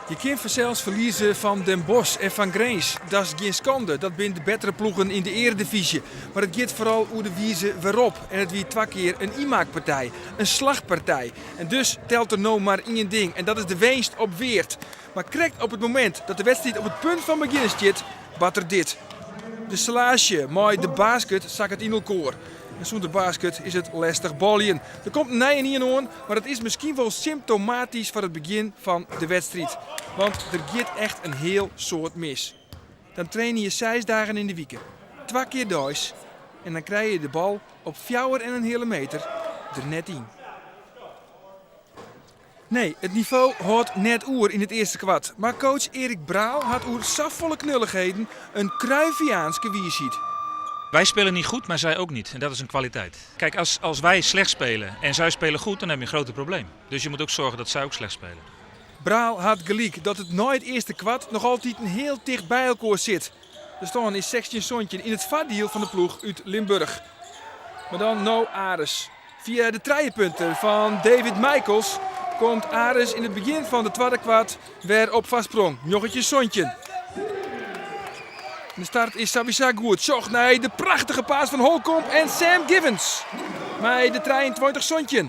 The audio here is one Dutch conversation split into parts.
Je kunt zelfs verliezen van Den Bosch en van Grains. Dat is geen schande. Dat zijn de betere ploegen in de eredivisie. Maar het gaat vooral hoe de wijze waarop. En het wie 2 keer een IMAAC-partij. Een slagpartij. En dus telt er nou maar één ding. En dat is de winst op Weert. Maar correct op het moment dat de wedstrijd op het punt van beginnen zit, bat er dit. De slage met de basket zak het in elkaar. En zonder basket is het lastig baljen. Er komt een nij in aan, maar het is misschien wel symptomatisch voor het begin van de wedstrijd. Want er gaat echt een heel soort mis. Dan train je 6 dagen in de week. 2 keer thuis. En dan krijg je de bal op 4,5 meter er net in. Nee, het niveau houdt net oer in het eerste kwart. Maar coach Erik Braal had oer safvolle knulligheden een Cruyffiaanske wijsheid. Wij spelen niet goed, maar zij ook niet. En dat is een kwaliteit. Kijk, als wij slecht spelen en zij spelen goed, dan heb je een groot probleem. Dus je moet ook zorgen dat zij ook slecht spelen. Braal had gelijk dat het na het eerste kwart nog altijd een heel dicht bij elkaar zit. Er staan is 16 Sontje in het vaardiel van de ploeg uit Limburg. Maar dan nou Ares. Via de trijpunten van David Michaels komt Ares in het begin van de tweede kwart weer op vastsprong. Joggetje Sontje. De start is Savisa goed. Zocht naar de prachtige paas van Holcomb en Sam Givens. Met de 23 Sontje.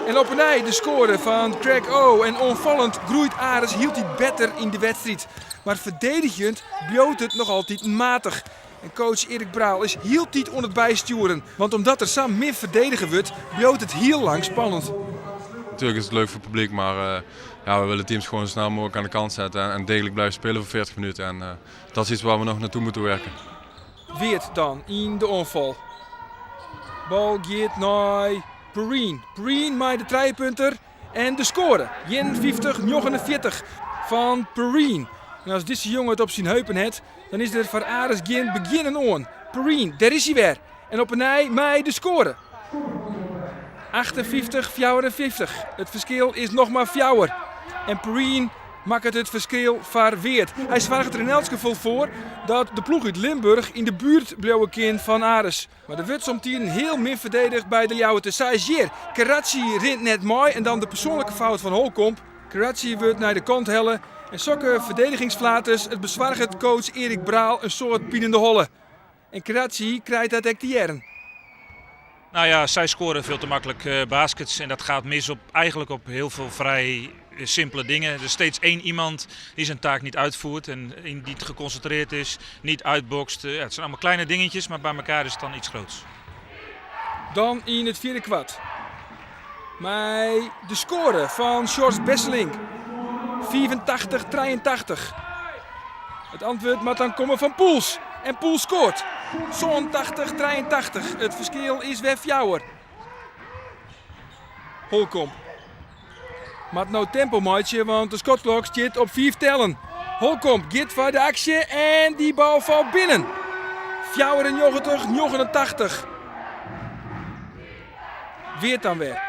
En op een ei de score van Craig O. En onvallend groeit Ares hield hij beter in de wedstrijd. Maar verdedigend bloot het nog altijd matig. En coach Erik Braal is heel tijd onder het bijsturen. Want omdat er samen meer verdedigen wordt, bloot het heel lang spannend. Natuurlijk is het leuk voor het publiek, maar we willen teams gewoon zo snel mogelijk aan de kant zetten. En degelijk blijven spelen voor 40 minuten. En dat is iets waar we nog naartoe moeten werken. Weert dan in de onval. Bal gaat naar Perrine. Perrine met de trijpunter en de score. 51-49 van Perrine. En als deze jongen het op zijn heupen heeft, dan is er voor Ares geen beginnen aan. Perrine, daar is hij weer. En op een ei met de score. 58-54. Het verschil is nog maar 4. En Perrine maakt het verschil voor Weert. Hij zorgt er in elk geval voor dat de ploeg uit Limburg in de buurt bleef van Ares. Maar er wordt soms heel min verdedigd bij de Ljouwerte. Sagier, Karachi rint net mooi en dan de persoonlijke fout van Holcomb. Karachi wordt naar de kant hellen. En sokke verdedigingsflaters, het bezwargt coach Erik Braal een soort pienende holle. En Karachi krijgt dat echt de jaren. Nou ja, zij scoren veel te makkelijk baskets en dat gaat mis eigenlijk op heel veel vrij simpele dingen. Er is steeds één iemand die zijn taak niet uitvoert en niet geconcentreerd is, niet uitbokst. Het zijn allemaal kleine dingetjes, maar bij elkaar is het dan iets groots. Dan in het vierde kwart. Met de score van Sjors Besseling. 85-83. Het antwoord moet dan komen van Poels. En Poels scoort. 80-83. Het verschil is weer 4. Holcomb. Maakt nou tempo maatje, want de shotklok zit op 4 tellen. Holcomb gaat voor de actie en die bal valt binnen. 94-89. Weer dan weer.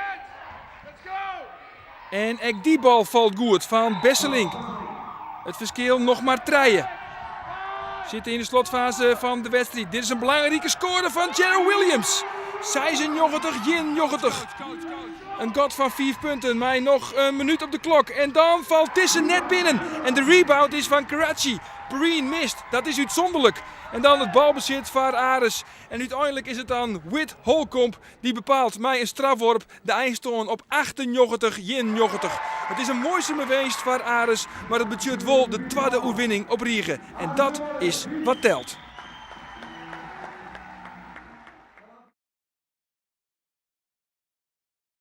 En ook die bal valt goed van Besseling. Het verschil nog maar 3. Zitten in de slotfase van de wedstrijd. Dit is een belangrijke score van Jerry Williams. 96-90. Een god van 4 punten, maar nog een minuut op de klok. En dan valt Tissen net binnen. En de rebound is van Karachi. Perrine mist, dat is uitzonderlijk. En dan het balbezit van Ares. En uiteindelijk is het dan Whit Holcomb die bepaalt met een strafworp de eindstand op 98-90. Het is een mooie geweest voor Ares, maar het betekent wel de tweede overwinning op Riegen. En dat is wat telt.